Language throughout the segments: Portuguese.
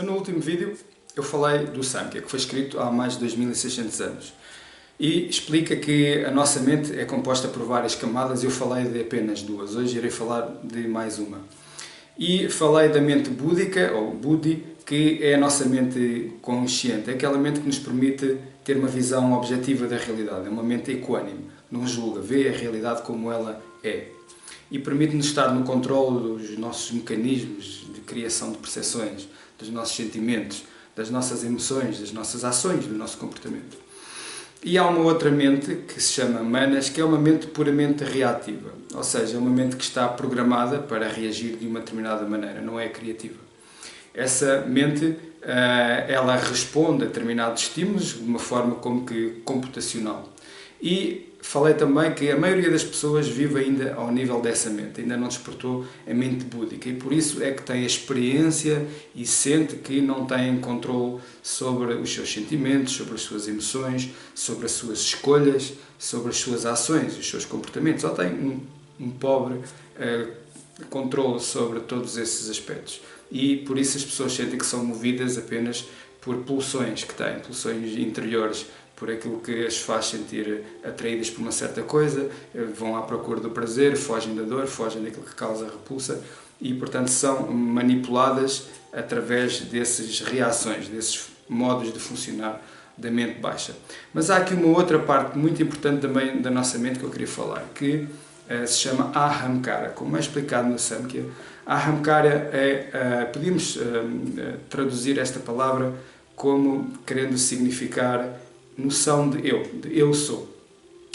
No último vídeo eu falei do Samkhya, que foi escrito há mais de 2600 anos. E explica que a nossa mente é composta por várias camadas e eu falei de apenas duas. Hoje irei falar de mais uma. E falei da mente búdica, ou Buddhi, que é a nossa mente consciente. É aquela mente que nos permite ter uma visão objetiva da realidade. É uma mente equânime, não julga, vê a realidade como ela é. E permite-nos estar no controle dos nossos mecanismos de criação de percepções, dos nossos sentimentos, das nossas emoções, das nossas ações, do nosso comportamento. E há uma outra mente, que se chama Manas, que é uma mente puramente reativa. Ou seja, é uma mente que está programada para reagir de uma determinada maneira, não é criativa. Essa mente, ela responde a determinados estímulos de uma forma como que computacional. E falei também que a maioria das pessoas vive ainda ao nível dessa mente, ainda não despertou a mente búdica e por isso é que tem a experiência e sente que não tem controle sobre os seus sentimentos, sobre as suas emoções, sobre as suas escolhas, sobre as suas ações, os seus comportamentos. Só tem um pobre controle sobre todos esses aspectos e por isso as pessoas sentem que são movidas apenas por pulsões que têm, pulsões interiores, por aquilo que as faz sentir atraídas por uma certa coisa, vão à procura do prazer, fogem da dor, fogem daquilo que causa repulsa e, portanto, são manipuladas através dessas reações, desses modos de funcionar da mente baixa. Mas há aqui uma outra parte muito importante também da nossa mente que eu queria falar, que se chama Ahamkara. Como é explicado no Samkhya, Ahamkara podemos traduzir esta palavra como querendo significar noção de eu sou.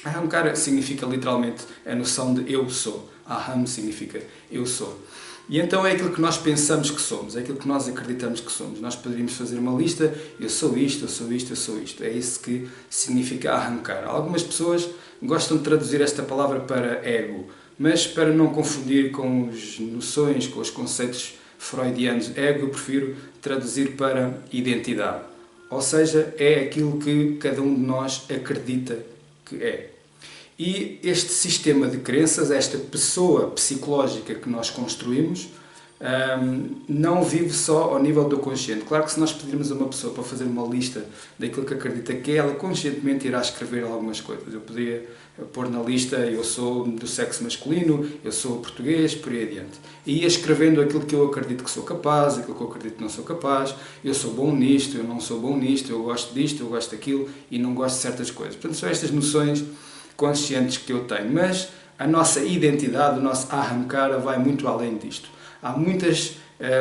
Ahamkara significa literalmente a noção de eu sou. Aham significa eu sou. E então é aquilo que nós pensamos que somos, é aquilo que nós acreditamos que somos. Nós poderíamos fazer uma lista, eu sou isto, eu sou isto, eu sou isto. É isso que significa Ahamkara. Algumas pessoas gostam de traduzir esta palavra para ego, mas para não confundir com as noções, com os conceitos freudianos, ego eu prefiro traduzir para identidade. Ou seja, é aquilo que cada um de nós acredita que é. E este sistema de crenças, esta pessoa psicológica que nós construímos, não vive só ao nível do consciente. Claro que se nós pedirmos a uma pessoa para fazer uma lista daquilo que acredita que é, ela conscientemente irá escrever algumas coisas. Eu podia pôr na lista, eu sou do sexo masculino, eu sou português, por aí adiante. E ia escrevendo aquilo que eu acredito que sou capaz, aquilo que eu acredito que não sou capaz, eu sou bom nisto, eu não sou bom nisto, eu gosto disto, eu gosto daquilo e não gosto de certas coisas. Portanto, são estas noções conscientes que eu tenho. Mas a nossa identidade, o nosso Ahamkara vai muito além disto. Há muitas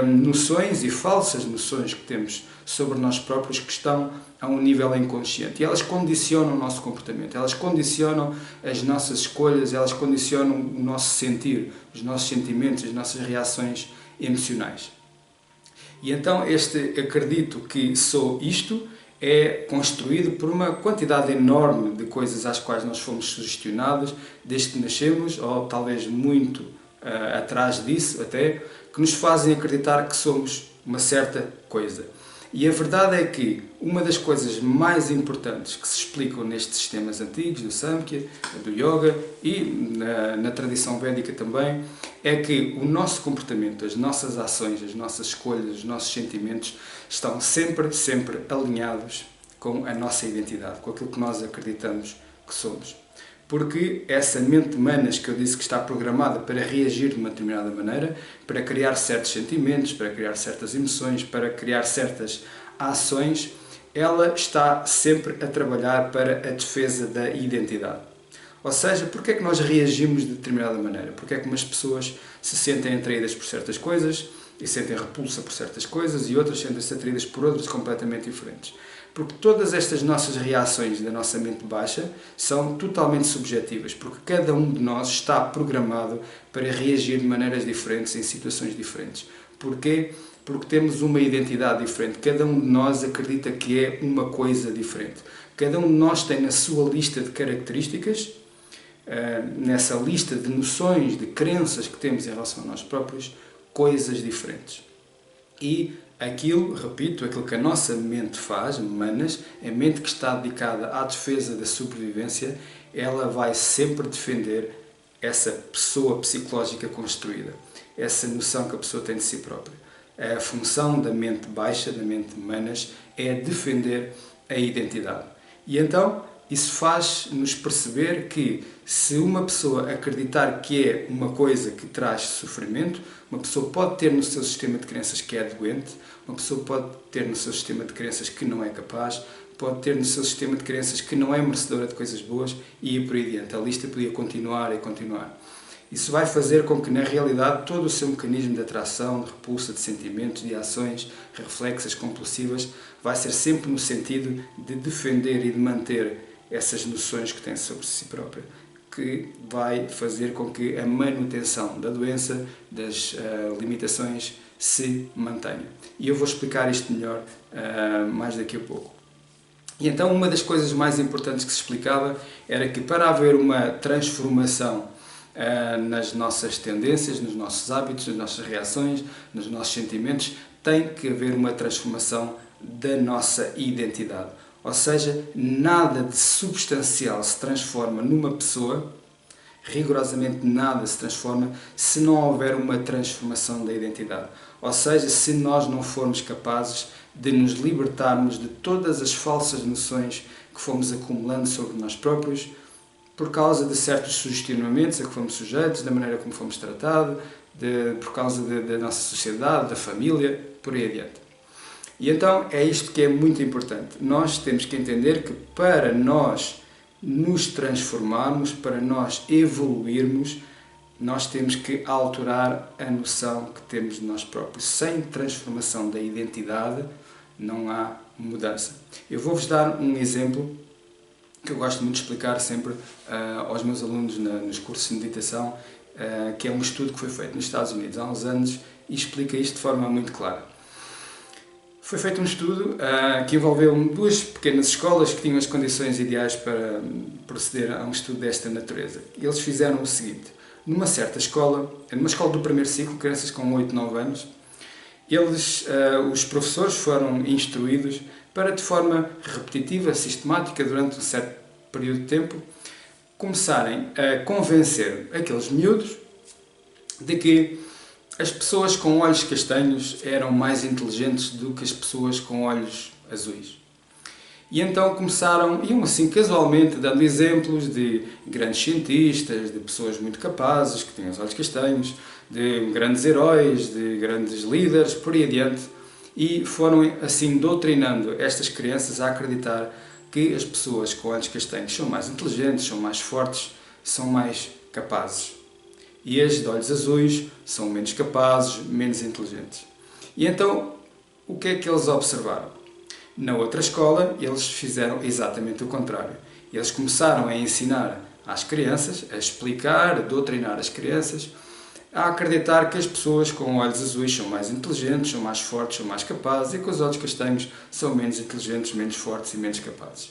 noções e falsas noções que temos sobre nós próprios que estão a um nível inconsciente e elas condicionam o nosso comportamento, elas condicionam as nossas escolhas, elas condicionam o nosso sentir, os nossos sentimentos, as nossas reações emocionais. E então este acredito que sou isto é construído por uma quantidade enorme de coisas às quais nós fomos sugestionados desde que nascemos, ou talvez muito atrás disso até, que nos fazem acreditar que somos uma certa coisa. E a verdade é que uma das coisas mais importantes que se explicam nestes sistemas antigos, do Samkhya, do Yoga e na tradição védica também, é que o nosso comportamento, as nossas ações, as nossas escolhas, os nossos sentimentos estão sempre alinhados com a nossa identidade, com aquilo que nós acreditamos que somos. Porque essa mente Manas que eu disse que está programada para reagir de uma determinada maneira, para criar certos sentimentos, para criar certas emoções, para criar certas ações, ela está sempre a trabalhar para a defesa da identidade. Ou seja, porque é que nós reagimos de determinada maneira? Porque é que umas pessoas se sentem atraídas por certas coisas e sentem repulsa por certas coisas e outras sentem-se atraídas por outras completamente diferentes? Porque todas estas nossas reações da nossa mente baixa são totalmente subjetivas, porque cada um de nós está programado para reagir de maneiras diferentes em situações diferentes. Porquê? Porque temos uma identidade diferente. Cada um de nós acredita que é uma coisa diferente. Cada um de nós tem na sua lista de características, nessa lista de noções, de crenças que temos em relação a nós próprios, coisas diferentes. E aquilo, repito, aquilo que a nossa mente faz, Manas, a mente que está dedicada à defesa da sobrevivência, ela vai sempre defender essa pessoa psicológica construída, essa noção que a pessoa tem de si própria. a função da mente baixa, da mente manas, é defender a identidade. E então, isso faz-nos perceber que se uma pessoa acreditar que é uma coisa que traz sofrimento, uma pessoa pode ter no seu sistema de crenças que é doente, uma pessoa pode ter no seu sistema de crenças que não é capaz, pode ter no seu sistema de crenças que não é merecedora de coisas boas e ir por aí adiante. A lista podia continuar e continuar. Isso vai fazer com que, na realidade, todo o seu mecanismo de atração, de repulsa, de sentimentos, de ações reflexas, compulsivas, vai ser sempre no sentido de defender e de manter essas noções que tem sobre si própria, que vai fazer com que a manutenção da doença, das limitações, se mantenha. E eu vou explicar isto melhor mais daqui a pouco. E então uma das coisas mais importantes que se explicava era que para haver uma transformação nas nossas tendências, nos nossos hábitos, nas nossas reações, nos nossos sentimentos, tem que haver uma transformação da nossa identidade. Ou seja, nada de substancial se transforma numa pessoa, rigorosamente nada se transforma, se não houver uma transformação da identidade. Ou seja, se nós não formos capazes de nos libertarmos de todas as falsas noções que fomos acumulando sobre nós próprios, por causa de certos sugestionamentos a que fomos sujeitos, da maneira como fomos tratados, por causa da nossa sociedade, da família, por aí adiante. E então é isto que é muito importante. Nós temos que entender que para nós nos transformarmos, para nós evoluirmos, nós temos que alterar a noção que temos de nós próprios. Sem transformação da identidade não há mudança. Eu vou-vos dar um exemplo que eu gosto muito de explicar sempre aos meus alunos nos cursos de meditação, que é um estudo que foi feito nos Estados Unidos há uns anos e explica isto de forma muito clara. Foi feito um estudo que envolveu duas pequenas escolas que tinham as condições ideais para proceder a um estudo desta natureza. Eles fizeram o seguinte: numa certa escola, numa escola do primeiro ciclo, crianças com 8, 9 anos, os professores foram instruídos para, de forma repetitiva, sistemática, durante um certo período de tempo, começarem a convencer aqueles miúdos de que as pessoas com olhos castanhos eram mais inteligentes do que as pessoas com olhos azuis. E então iam assim casualmente dando exemplos de grandes cientistas, de pessoas muito capazes, que tinham os olhos castanhos, de grandes heróis, de grandes líderes, por aí adiante, e foram assim doutrinando estas crianças a acreditar que as pessoas com olhos castanhos são mais inteligentes, são mais fortes, são mais capazes. E as de olhos azuis são menos capazes, menos inteligentes. E então, o que é que eles observaram? Na outra escola, eles fizeram exatamente o contrário. Eles começaram a ensinar às crianças, a explicar, a doutrinar as crianças, a acreditar que as pessoas com olhos azuis são mais inteligentes, são mais fortes, são mais capazes, e que os olhos castanhos são menos inteligentes, menos fortes e menos capazes.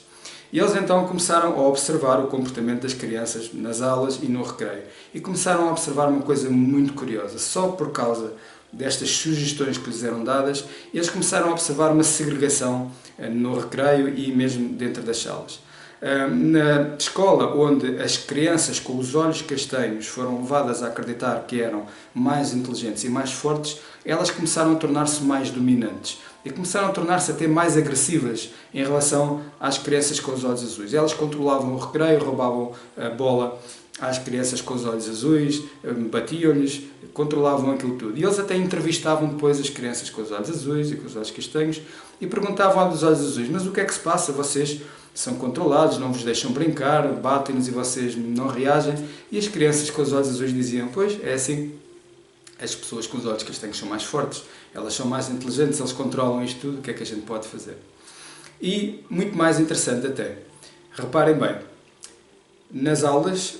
E eles então começaram a observar o comportamento das crianças nas aulas e no recreio. E começaram a observar uma coisa muito curiosa. Só por causa destas sugestões que lhes eram dadas, eles começaram a observar uma segregação no recreio e mesmo dentro das salas. Na escola onde as crianças com os olhos castanhos foram levadas a acreditar que eram mais inteligentes e mais fortes, elas começaram a tornar-se mais dominantes e começaram a tornar-se até mais agressivas em relação às crianças com os olhos azuis. Elas controlavam o recreio, roubavam a bola às crianças com os olhos azuis, batiam-lhes, controlavam aquilo tudo. E eles até entrevistavam depois as crianças com os olhos azuis e com os olhos castanhos e perguntavam aos olhos azuis: mas o que é que se passa? Vocês são controlados, não vos deixam brincar, batem-nos e vocês não reagem. E as crianças com os olhos azuis diziam: pois, é assim, as pessoas com os olhos castanhos são mais fortes, elas são mais inteligentes, eles controlam isto tudo, o que é que a gente pode fazer? E, muito mais interessante até, reparem bem, nas aulas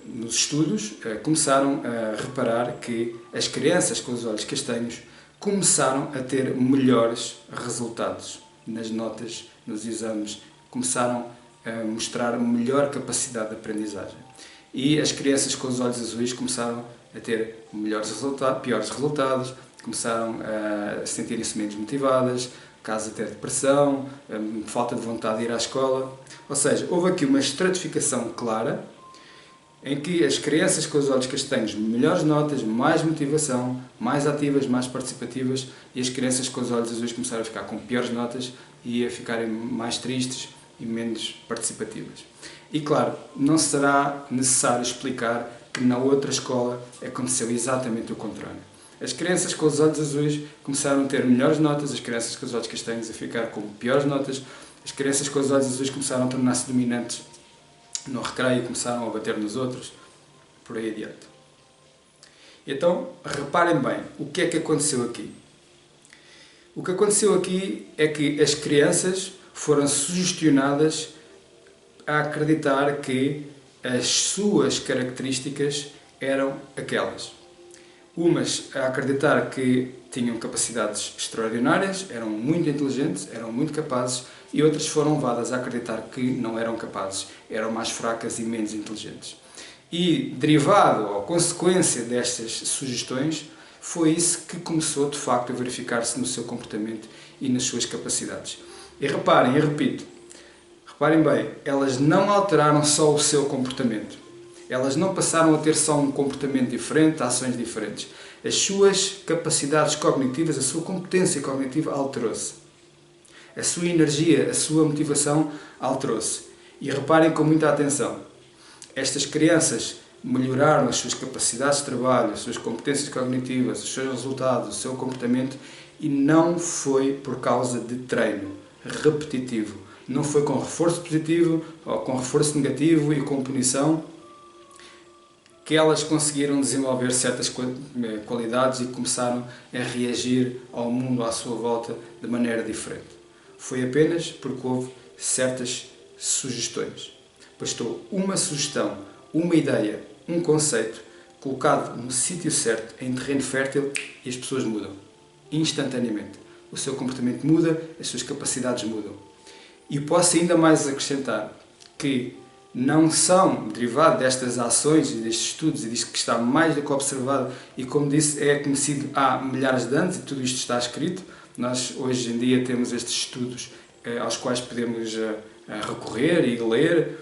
nos estudos começaram a reparar que as crianças com os olhos castanhos começaram a ter melhores resultados nas notas, nos exames, começaram a mostrar melhor capacidade de aprendizagem. E as crianças com os olhos azuis começaram a ter piores resultados, começaram a sentirem-se menos motivadas, casos até de depressão, de, falta de vontade de ir à escola. Ou seja, houve aqui uma estratificação clara em que as crianças com os olhos castanhos, melhores notas, mais motivação, mais ativas, mais participativas, e as crianças com os olhos azuis começaram a ficar com piores notas e a ficarem mais tristes e menos participativas. E claro, não será necessário explicar que na outra escola aconteceu exatamente o contrário. As crianças com os olhos azuis começaram a ter melhores notas, as crianças com os olhos castanhos a ficar com piores notas, as crianças com os olhos azuis começaram a tornar-se dominantes no recreio, começaram a bater nos outros, por aí adiante. Então, reparem bem, o que é que aconteceu aqui? O que aconteceu aqui é que as crianças foram sugestionadas a acreditar que as suas características eram aquelas. Umas a acreditar que tinham capacidades extraordinárias, eram muito inteligentes, eram muito capazes, e outras foram levadas a acreditar que não eram capazes, eram mais fracas e menos inteligentes. E, derivado ou consequência destas sugestões, foi isso que começou de facto a verificar-se no seu comportamento e nas suas capacidades. E reparem, e repito, reparem bem, elas não alteraram só o seu comportamento. Elas não passaram a ter só um comportamento diferente, ações diferentes. As suas capacidades cognitivas, a sua competência cognitiva alterou-se. A sua energia, a sua motivação alterou-se. E reparem com muita atenção, estas crianças melhoraram as suas capacidades de trabalho, as suas competências cognitivas, os seus resultados, o seu comportamento, e não foi por causa de treino repetitivo. Não foi com reforço positivo ou com reforço negativo e com punição que elas conseguiram desenvolver certas qualidades e começaram a reagir ao mundo à sua volta de maneira diferente. Foi apenas porque houve certas sugestões. Bastou uma sugestão, uma ideia, um conceito colocado no sítio certo, em terreno fértil, e as pessoas mudam. Instantaneamente. O seu comportamento muda, as suas capacidades mudam. E posso ainda mais acrescentar que não são derivados destas ações e destes estudos e disto que está mais do que observado e, como disse, é conhecido há milhares de anos e tudo isto está escrito. Nós hoje em dia temos estes estudos aos quais podemos recorrer e ler,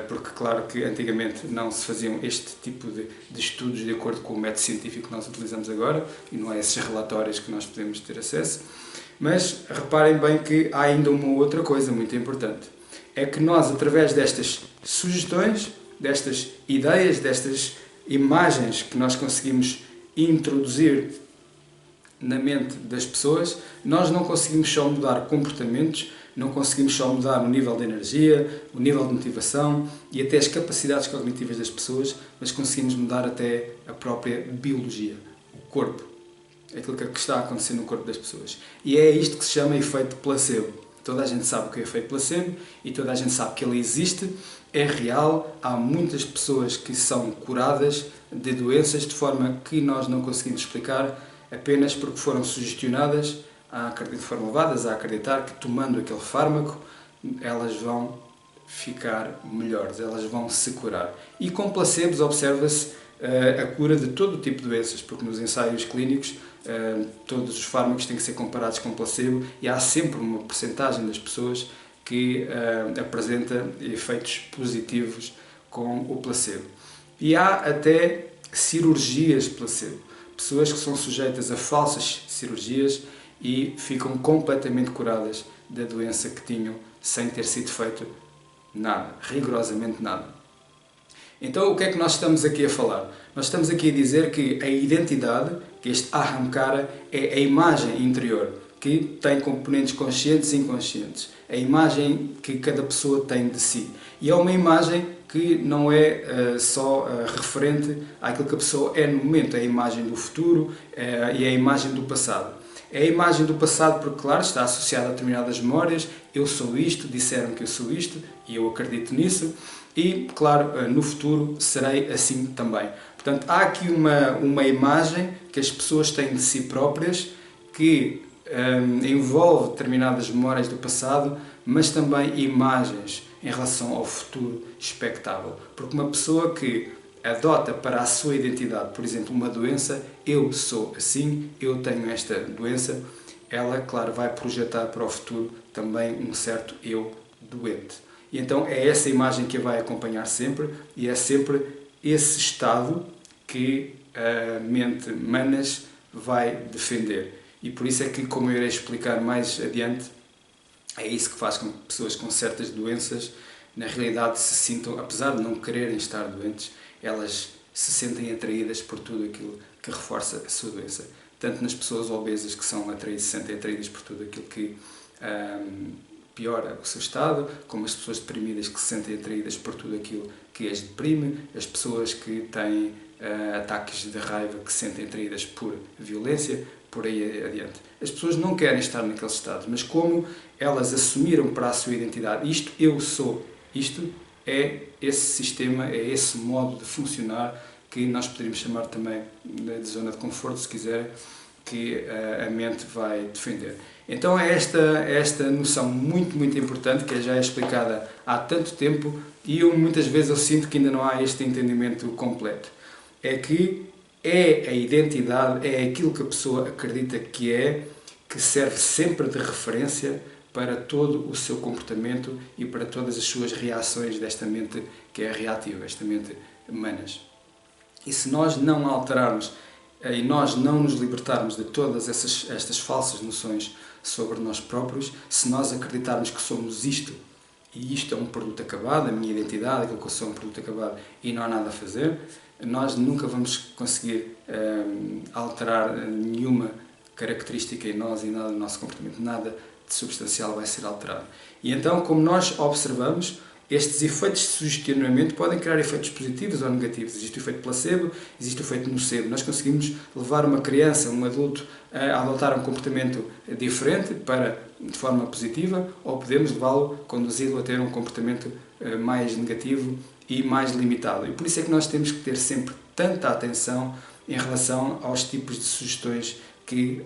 porque claro que antigamente não se faziam este tipo de estudos de acordo com o método científico que nós utilizamos agora e não é esses relatórios que nós podemos ter acesso. Mas reparem bem que há ainda uma outra coisa muito importante. É que nós, através destas sugestões, destas ideias, destas imagens que nós conseguimos introduzir na mente das pessoas, nós não conseguimos só mudar comportamentos, não conseguimos só mudar o nível de energia, o nível de motivação e até as capacidades cognitivas das pessoas, mas conseguimos mudar até a própria biologia, o corpo, aquilo que está a acontecer no corpo das pessoas. E é isto que se chama efeito placebo. Toda a gente sabe o que é efeito placebo e toda a gente sabe que ele existe, é real, há muitas pessoas que são curadas de doenças de forma que nós não conseguimos explicar, apenas porque foram sugestionadas, foram levadas a acreditar que tomando aquele fármaco elas vão ficar melhores, elas vão se curar. E com placebos observa-se a cura de todo o tipo de doenças, porque nos ensaios clínicos todos os fármacos têm que ser comparados com placebo e há sempre uma percentagem das pessoas que apresenta efeitos positivos com o placebo. E há até cirurgias placebo. Pessoas que são sujeitas a falsas cirurgias e ficam completamente curadas da doença que tinham sem ter sido feito nada, rigorosamente nada. Então o que é que nós estamos aqui a falar? Nós estamos aqui a dizer que a identidade, que este Ahamkara, é a imagem interior, que tem componentes conscientes e inconscientes. A imagem que cada pessoa tem de si. E é uma imagem que não é só referente àquilo que a pessoa é no momento, é a imagem do futuro e é a imagem do passado. É a imagem do passado porque, claro, está associada a determinadas memórias, eu sou isto, disseram que eu sou isto e eu acredito nisso e, claro, no futuro serei assim também. Portanto, há aqui uma imagem que as pessoas têm de si próprias que envolve determinadas memórias do passado, mas também imagens em relação ao futuro expectável. Porque uma pessoa que adota para a sua identidade, por exemplo, uma doença, eu sou assim, eu tenho esta doença, ela, claro, vai projetar para o futuro também um certo eu doente. E então é essa imagem que a vai acompanhar sempre, e é sempre esse estado que a mente Manas vai defender. E por isso é que, como eu irei explicar mais adiante, é isso que faz com que pessoas com certas doenças, na realidade, se sintam, apesar de não quererem estar doentes, elas se sentem atraídas por tudo aquilo que reforça a sua doença. Tanto nas pessoas obesas que são atraídas, se sentem atraídas por tudo aquilo que piora o seu estado, como as pessoas deprimidas que se sentem atraídas por tudo aquilo que as deprime, as pessoas que têm ataques de raiva que se sentem atraídas por violência, por aí adiante. As pessoas não querem estar naqueles estados, mas como elas assumiram para a sua identidade, isto eu sou, isto é esse sistema, é esse modo de funcionar que nós poderíamos chamar também de zona de conforto, se quiserem, que a mente vai defender. Então é esta noção muito importante, que já é explicada há tanto tempo, e muitas vezes eu sinto que ainda não há este entendimento completo. É que é a identidade, é aquilo que a pessoa acredita que serve sempre de referência para todo o seu comportamento e para todas as suas reações desta mente que é reativa, esta mente Manas. E se nós não alterarmos e nós não nos libertarmos de todas estas falsas noções sobre nós próprios, se nós acreditarmos que somos isto, e isto é um produto acabado, a minha identidade, aquilo que eu sou é um produto acabado e não há nada a fazer, nós nunca vamos conseguir alterar nenhuma característica em nós e nada do nosso comportamento, nada de substancial vai ser alterado. E então, como nós observamos, estes efeitos de sugestionamento podem criar efeitos positivos ou negativos. Existe o efeito placebo, existe o efeito nocebo. Nós conseguimos levar uma criança, um adulto, a adotar um comportamento diferente de forma positiva, ou podemos levá-lo, conduzi-lo a ter um comportamento mais negativo e mais limitado. E por isso é que nós temos que ter sempre tanta atenção em relação aos tipos de sugestões que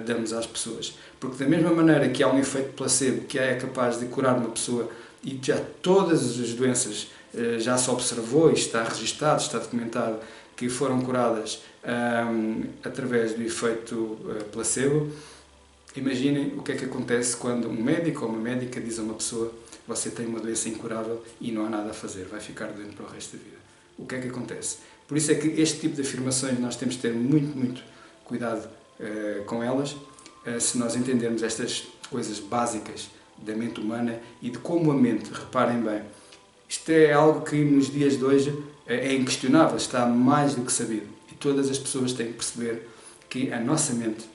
damos às pessoas. Porque da mesma maneira que há um efeito placebo que é capaz de curar uma pessoa, e já todas as doenças já se observou e está registado, está documentado que foram curadas através do efeito placebo, imaginem o que é que acontece quando um médico ou uma médica diz a uma pessoa: você tem uma doença incurável e não há nada a fazer, vai ficar doente para o resto da vida. O que é que acontece? Por isso é que este tipo de afirmações nós temos de ter muito cuidado com elas, se nós entendermos estas coisas básicas da mente humana e de como a mente, reparem bem, isto é algo que nos dias de hoje é inquestionável, está mais do que sabido, e todas as pessoas têm que perceber que a nossa mente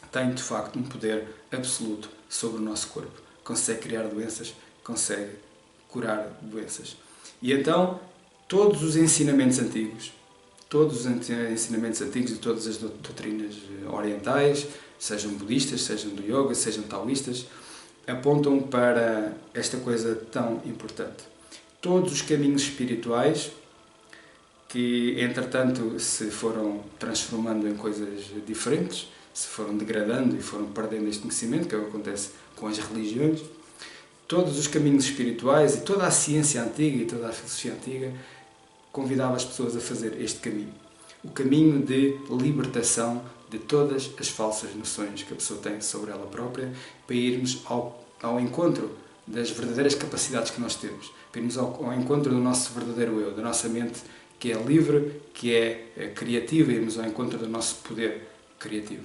tem de facto um poder absoluto sobre o nosso corpo, consegue criar doenças, consegue curar doenças. E então todos os ensinamentos antigos de todas as doutrinas orientais, sejam budistas, sejam do yoga, sejam taoístas, apontam para esta coisa tão importante. Todos os caminhos espirituais, que entretanto se foram transformando em coisas diferentes, se foram degradando e foram perdendo este conhecimento, que é o que acontece com as religiões, todos os caminhos espirituais e toda a ciência antiga e toda a filosofia antiga convidava as pessoas a fazer este caminho. O caminho de libertação de todas as falsas noções que a pessoa tem sobre ela própria, para irmos ao encontro das verdadeiras capacidades que nós temos, para irmos ao encontro do nosso verdadeiro eu, da nossa mente que é livre, que é criativa, irmos ao encontro do nosso poder criativo.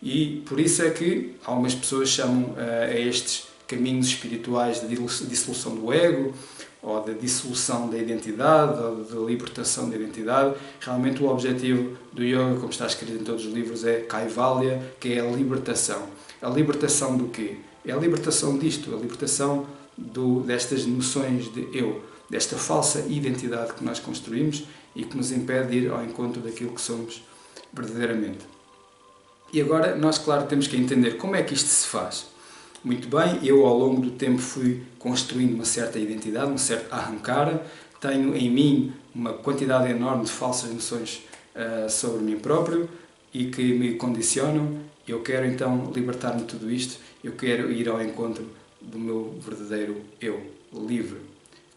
E por isso é que algumas pessoas chamam a estes caminhos espirituais de dissolução do ego, ou da dissolução da identidade, ou da libertação da identidade. Realmente o objetivo do yoga, como está escrito em todos os livros, é Kaivalya, que é a libertação. A libertação do quê? É a libertação disto, a libertação destas noções de eu, desta falsa identidade que nós construímos e que nos impede de ir ao encontro daquilo que somos verdadeiramente. E agora nós, claro, temos que entender como é que isto se faz. Muito bem, eu ao longo do tempo fui construindo uma certa identidade, um certo ahankara, tenho em mim uma quantidade enorme de falsas noções sobre mim próprio e que me condicionam. Eu quero então libertar-me de tudo isto, eu quero ir ao encontro do meu verdadeiro eu, livre.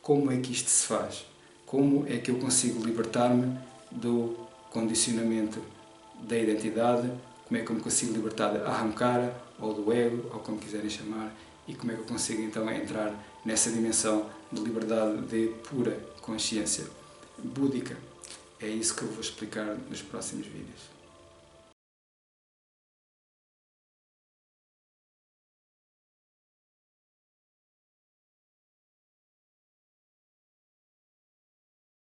Como é que isto se faz? Como é que eu consigo libertar-me do condicionamento da identidade? Como é que eu me consigo libertar da ahankara, ou do ego, ou como quiserem chamar, e como é que eu consigo então entrar nessa dimensão de liberdade, de pura consciência búdica. É isso que eu vou explicar nos próximos vídeos.